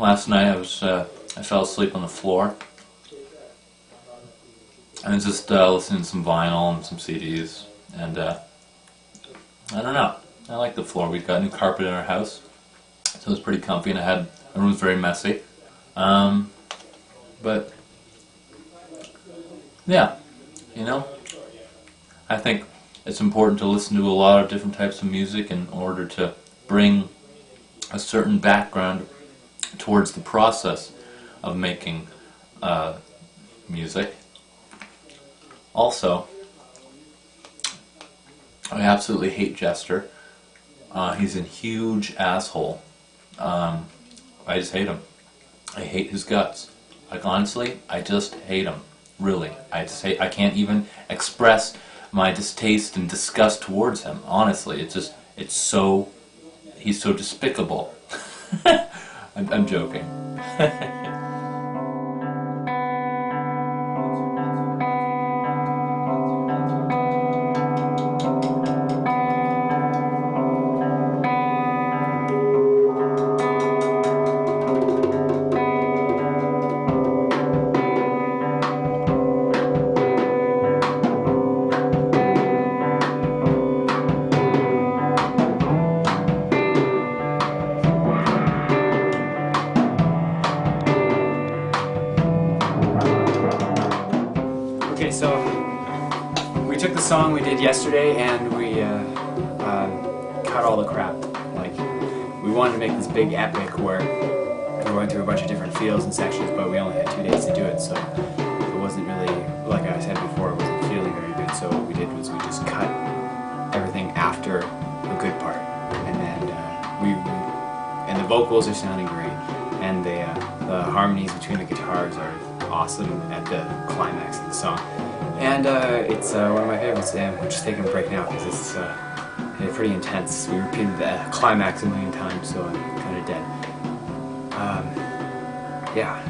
last night I fell asleep on the floor. I was just listening to some vinyl and some CDs, and I don't know. I like the floor. We've got new carpet in our house, so it's pretty comfy, and the room was very messy. But yeah, you know, I think it's important to listen to a lot of different types of music in order to bring a certain background towards the process of making music. Also, I absolutely hate Jester. He's a huge asshole. I just hate him. I hate his guts. Like, honestly, I just hate him. Really. I can't even express my distaste and disgust towards him. Honestly, he's so despicable. I'm joking. So we took the song we did yesterday and we cut all the crap. Like, we wanted to make this big epic where we're going through a bunch of different feels and sections, but we only had 2 days to do it, so it wasn't really, like I said before, it wasn't feeling very good. So what we did was we just cut everything after the good part, and then and the vocals are sounding great, and the harmonies between the guitars are awesome at the climax of the song. And it's one of my favorites, and we're just taking a break now because it's pretty intense. We repeated the climax a million times, so I'm kind of dead. Yeah.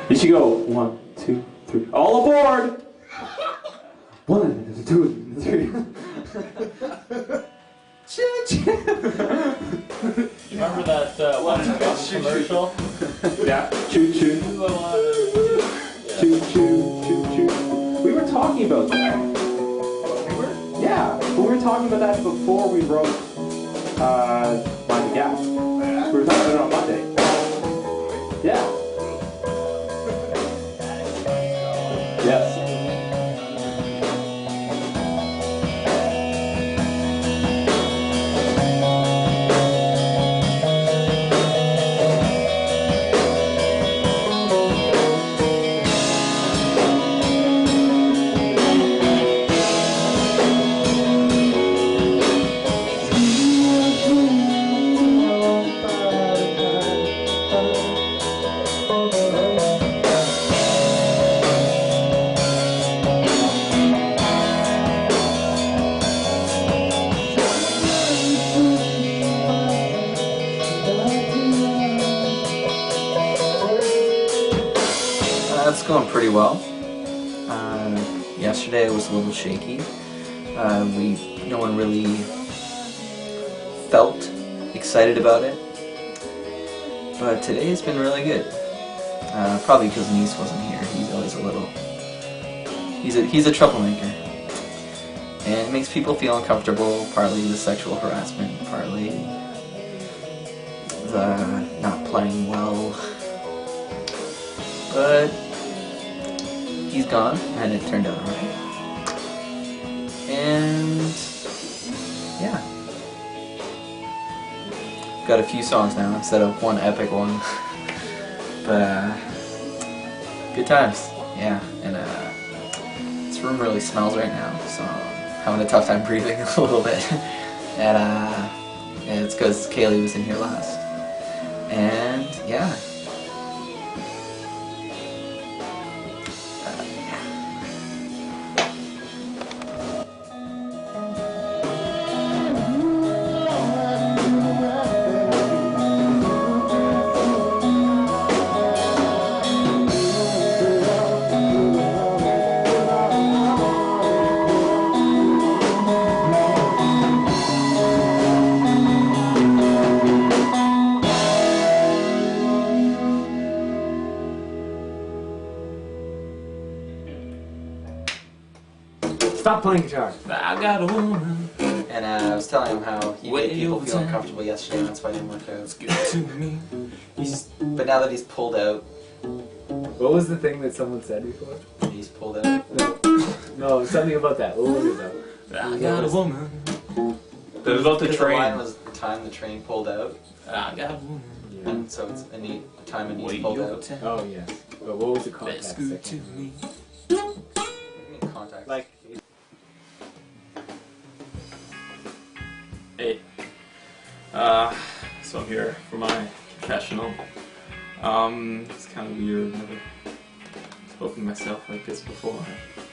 You should go 1, 2, 3. All aboard! 1, 2, 3. You remember that one commercial? Yeah. Choo choo. Choo choo choo choo. We were talking about that. Yeah, but we were talking about that before we wrote Mind the Gap. We were talking about it on Monday. Yeah. Yes. It's going pretty well. Yesterday it was a little shaky. No one really felt excited about it. But today has been really good. Probably because Nice wasn't here. He's always a little... He's a troublemaker. And it makes people feel uncomfortable, partly the sexual harassment, partly the not playing well. But he's gone, and it turned out alright. And yeah, got a few songs now instead of one epic one. But good times, yeah. And this room really smells right now, so I'm having a tough time breathing a little bit. And it's because Kaylee was in here last. And yeah. not playing guitar. I got a woman. And I was telling him how he made people feel Wait. uncomfortable yesterday, and that's why it didn't work out. Good to me. But now that he's pulled out, What was the thing that someone said before? he's pulled out. No, something about that. What was it though? I got a woman. It was about the The line train. was the time the train pulled out, I got a woman. Yeah. and so it's a neat time and he's Wait, pulled you out. tell. Oh yes. But what was the context? That's good to me. Contact. Like. Hey, so I'm here for my confessional. It's kind of weird. Never spoken to myself like this before.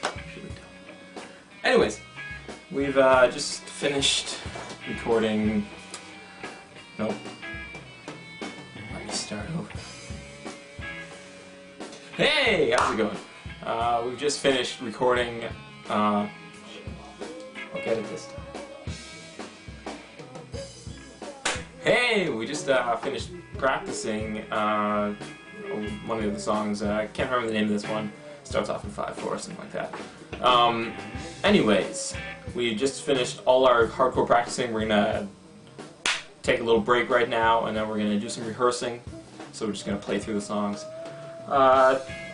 I usually don't. Anyways, we've just finished recording. Nope. Let me start over. Hey, how's it going? We've just finished recording. I'll get it this time. Hey, we just finished practicing one of the songs. I can't remember the name of this one. Starts off in 5/4 or something like that. Anyways, we just finished all our hardcore practicing. We're gonna take a little break right now, and then we're gonna do some rehearsing. So we're just gonna play through the songs.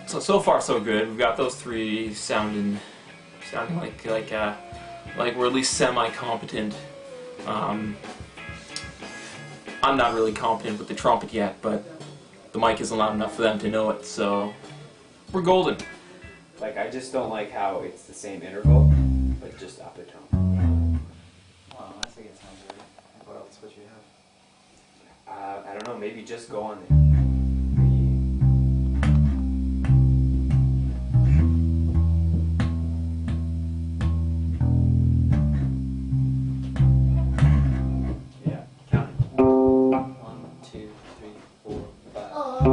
So far so good. We've got those three sounding like we're at least semi-competent. I'm not really competent with the trumpet yet, but the mic isn't loud enough for them to know it, so we're golden. Like, I just don't like how it's the same interval, but just up a tone. Wow, I think it sounds great. What else would you have? I don't know, maybe just go on the... Yeah, count it. 1, 2, 3, 4, 5.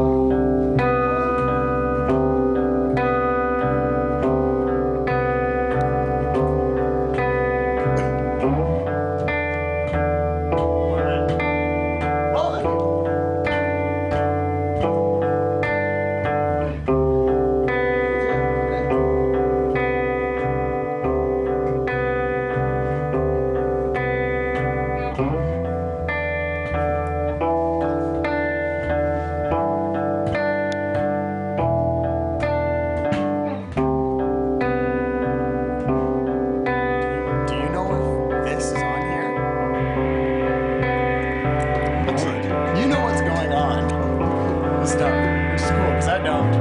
Do you know if this is on here? Looks like it. You know what's going on. This stuff. Which is cool, because I don't.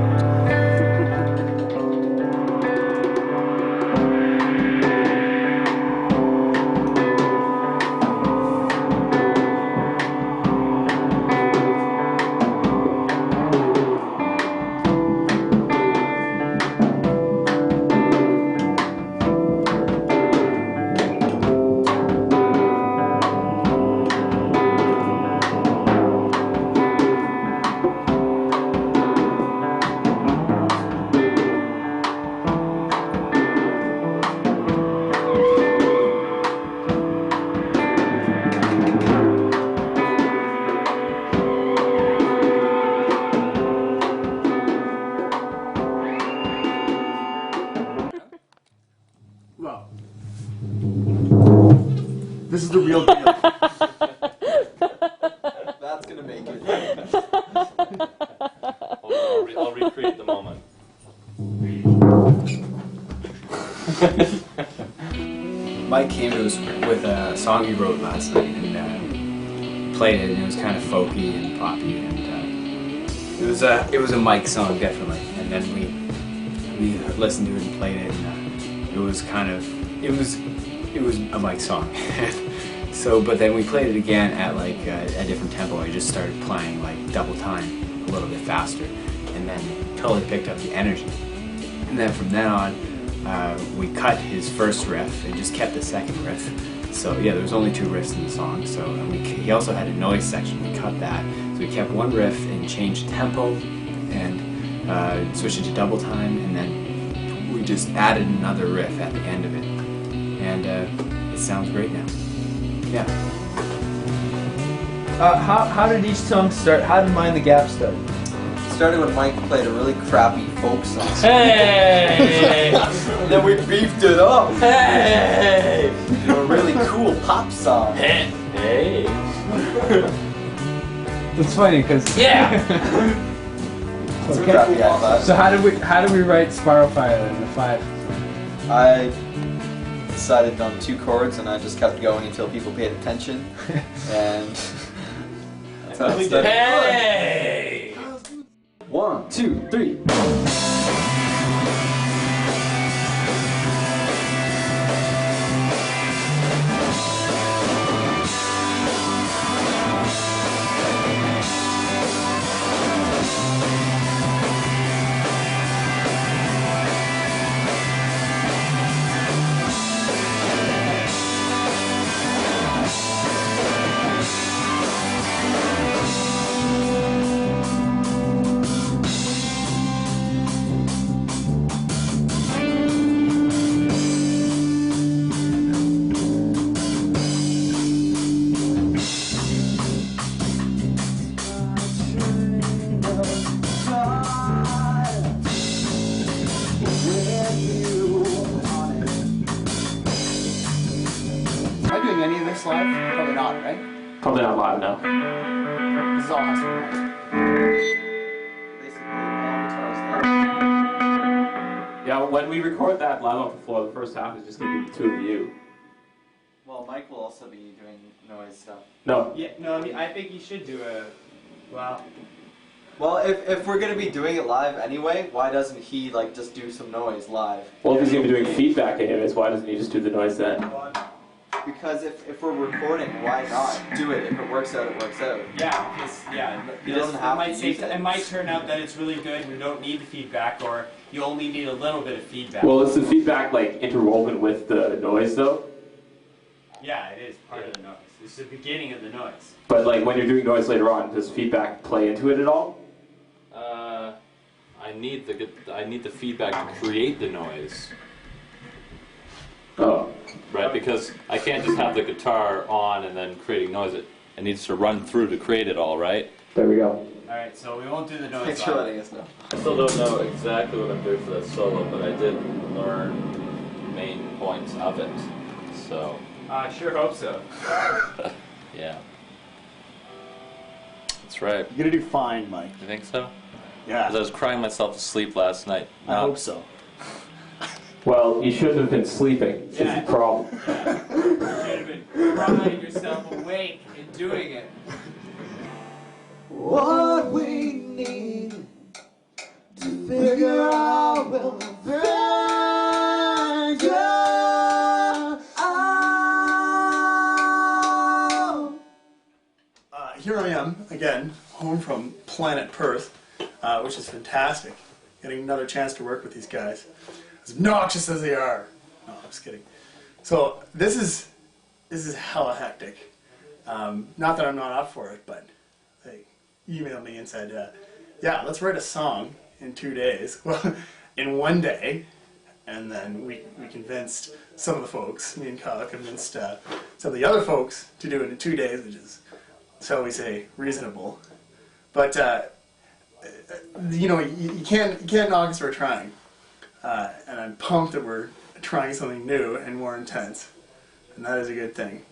Well, this is the real deal. That's gonna make it. I'll recreate the moment. Mike came to us with a song he wrote last night and played it, and it was kind of folky and poppy, and it was a Mike song definitely. And then we listened to it and played it, and it was a Mike song. So, but then we played it again at like a different tempo. I just started playing like double time, a little bit faster, and then totally picked up the energy. And then from then on, we cut his first riff and just kept the second riff. So yeah, there was only 2 riffs in the song. So and he also had a noise section. We cut that. So we kept one riff and changed tempo and switched it to double time, and then we just added another riff at the end of it. And it sounds great now. Yeah. How did each song start? How did Mind the Gap start? Started when Mike played a really crappy folk song. Hey! And then we beefed it up. Hey! To a really cool pop song. Hey! It's funny because Yeah! It's a crappy advice. So how did we write Sparrowfire in the 5? I decided on 2 chords and I just kept going until people paid attention. And that's how it started. Hey! 1, 2, 3. Am I doing any of this live? Probably not, right? Probably not live now. This is all has to be live. Basically, all guitars there. Yeah, when we record that live off the floor, the first half is just going to be the 2 of you. Well, Mike will also be doing noise stuff. No. Yeah, no, I mean, I think you should do a. Well, Well, if we're gonna be doing it live anyway, why doesn't he like just do some noise live? Well, if he's going to be doing feedback anyways, why doesn't he just do the noise then? Because if we're recording, why not do it? If it works out, it works out. yeah, because He doesn't have to use it. It might turn out that it's really good and you don't need the feedback, or you only need a little bit of feedback. Well, is the feedback like interwoven with the noise though? Yeah, it is part of the noise. It's the beginning of the noise. But like when you're doing noise later on, does feedback play into it at all? I need the feedback to create the noise, Oh. right? Because I can't just have the guitar on and then creating noise. It needs to run through to create it all, right? There we go. Alright, so we won't do the noise. Thanks for letting us know. I still don't know exactly what I'm doing for that solo, but I did learn main points of it. So, I sure hope so. yeah. That's right. You're gonna do fine, Mike. You think so? Yeah. Because I was crying myself to sleep last night. I hope so. Well, you shouldn't have been sleeping. That's Yeah. the problem. You should have been crying yourself awake and doing it. What we need to figure out will figure out. Here I am again, home from planet Perth, which is fantastic. Getting another chance to work with these guys, as obnoxious as they are. No, I'm just kidding. So this is hella hectic. Not that I'm not up for it, but they emailed me and said, "Yeah, let's write a song in 2 days." Well, in 1 day, and then we convinced some of the folks. Me and Kyle convinced some of the other folks to do it in 2 days, which is, shall we say, reasonable. But you know, you can't knock us for trying. And I'm pumped that we're trying something new and more intense, and that is a good thing.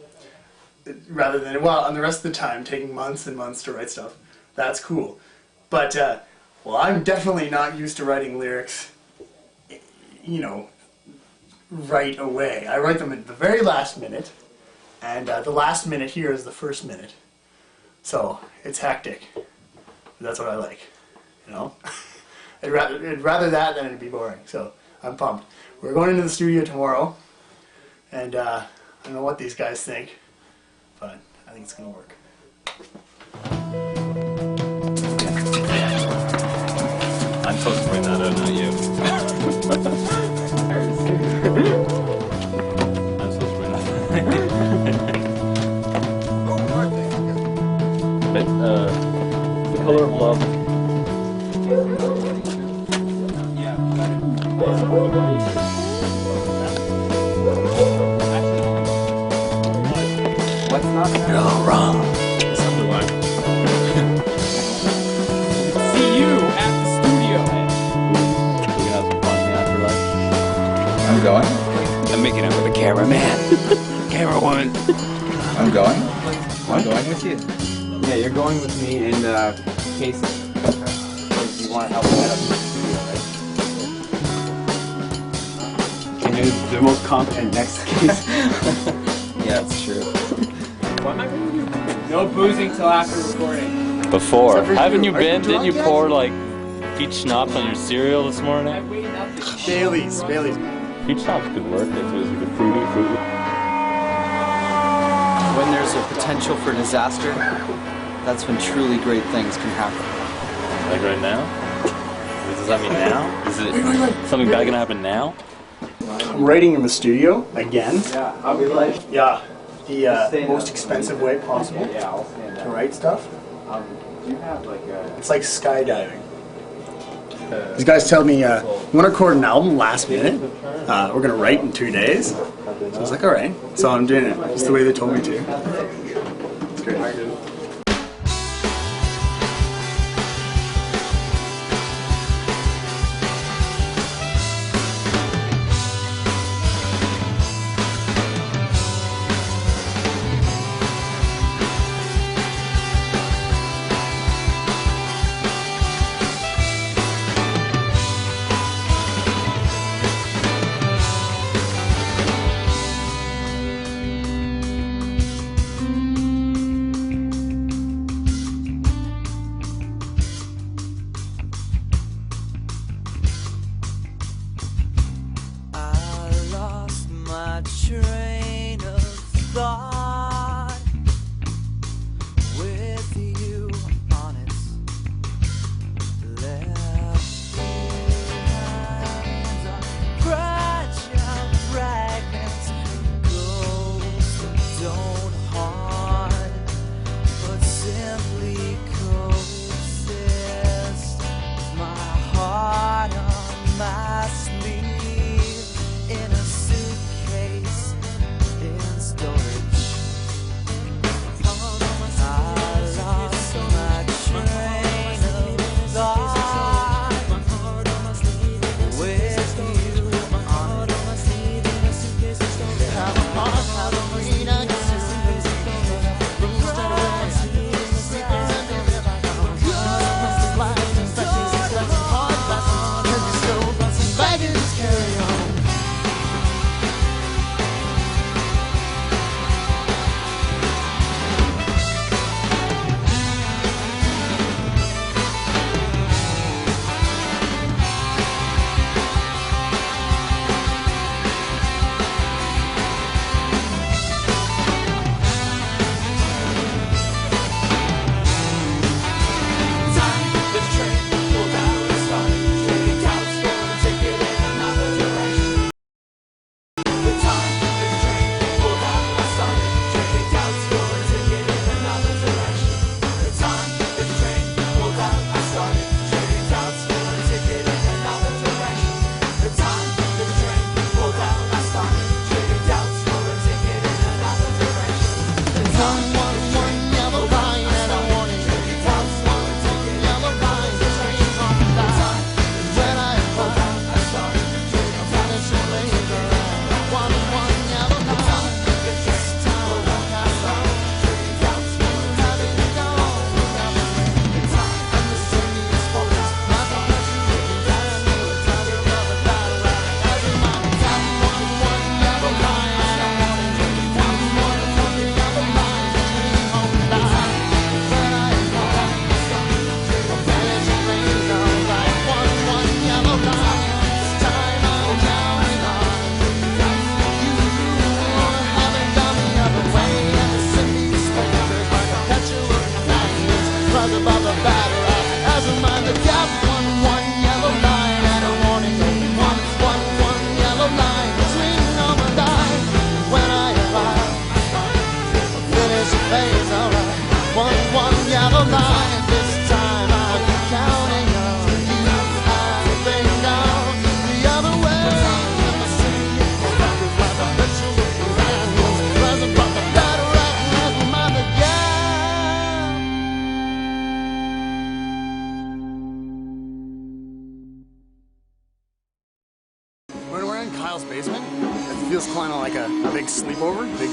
Rather than, well, and the rest of the time taking months and months to write stuff, that's cool. But well, I'm definitely not used to writing lyrics, you know, right away. I write them at the very last minute, and the last minute here is the first minute. So it's hectic. That's what I like, you know. I'd rather that than it'd be boring. So I'm pumped. We're going into the studio tomorrow, and I don't know what these guys think, but I think it's gonna work. I'm supposed to bring that out, not you. I'm supposed to bring that out. But, the color of love. What's not You're all wrong. Something like. See you at the studio. I'm going. I'm making up with the cameraman. Camera woman. I'm going. I'm going with you. Yeah, you're going with me and Casey. Because you want to help set up the studio, right? And you're the most competent next to Casey. Yeah, that's true. What am I going to do? No boozing till after recording. Before. Haven't you been? Didn't you pour like peach schnapps on your cereal this morning? Bailey's. Peach schnapps could work. It's really good. Fruity. When there's a potential for disaster, that's when truly great things can happen. Like right now? Does that mean now? Is it something bad gonna happen now? I'm writing in the studio again. Yeah, I'll be like. Yeah, the most expensive way possible to write stuff. It's like skydiving. These guys tell me, you want to record an album last minute? We're going to write in 2 days. So I was like, all right. So I'm doing it. It's the way they told me to. It's great.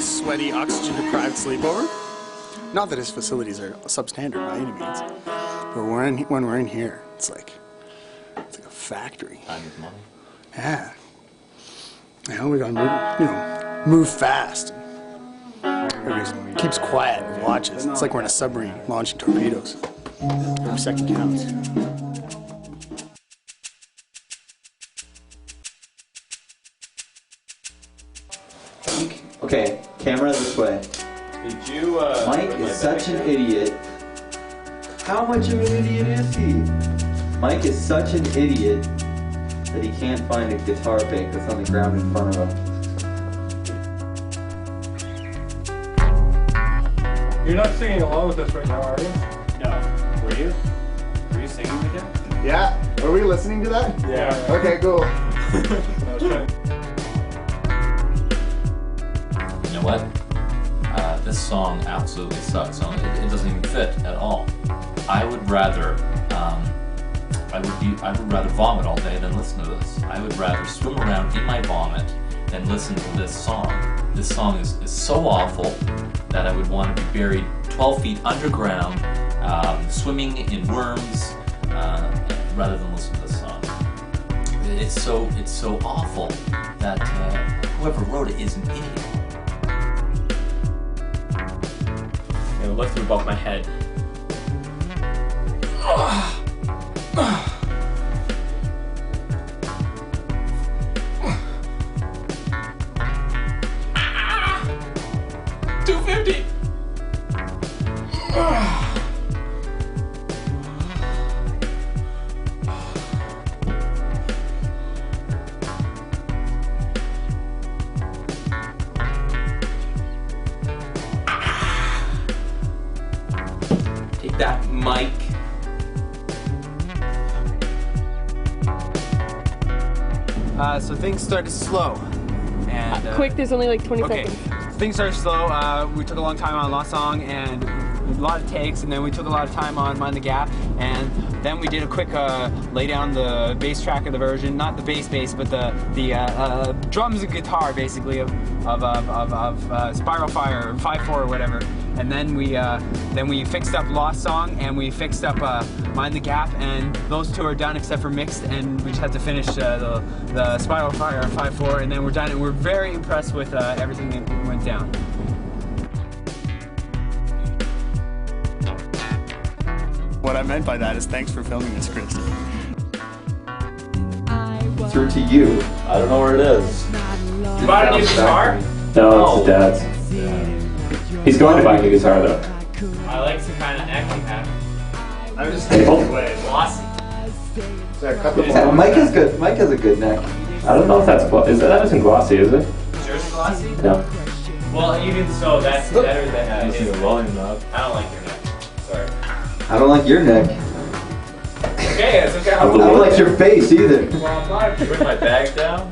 sweaty, oxygen-deprived sleepover. Not that his facilities are substandard by any means, but when we're in here, it's like a factory. Time is money. Yeah. Now we gotta move fast. Everybody keeps quiet and watches. It's like we're in a submarine launching torpedoes. Every second counts. Okay, camera this way. Did you, Mike is such an idiot. How much of an idiot is he? Mike is such an idiot that he can't find a guitar pick that's on the ground in front of him. You're not singing along with us right now, are you? No. Were you? Were you singing with him? Yeah? Are we listening to that? Yeah. Okay, cool. You know what? This song absolutely sucks. It doesn't even fit at all. I would rather I would rather vomit all day than listen to this. I would rather swim around in my vomit than listen to this song. This song is so awful that I would want to be buried 12 feet underground, swimming in worms, rather than listen to this song. It's so awful that whoever wrote it is an idiot. It lifted above my head. Take that, Mike. So things started slow. And Quick, there's only like 20 okay. seconds. Things started slow. We took a long time on Lost Song and a lot of takes, and then we took a lot of time on Mind the Gap, and then we did a quick lay down the bass track of the version, not the bass, but the drums and guitar basically of Spiral Fire or 5/4 or whatever, and then we fixed up Lost Song and we fixed up Mind the Gap, and those two are done except for mixed, and we just had to finish the Spiral Fire 5/4, and then we're done, and we're very impressed with everything that went down. What I meant by that is thanks for filming this, Christy. Through to you. I don't know where it is. You bought a new guitar? No, it's dad's. He's going to buy a new guitar though. I like some kind of neck you have. I'm just Glossy. Yeah, Mike is good. Mike has a good neck. I don't know if that's glossy. That isn't glossy, is it? Is yours glossy? No. Well, even so, that's better than Using the volume knob. I don't like your neck. Sorry. I don't like your neck. Okay, it's okay. I don't like your face either. Well, I'm not. Put my bag down.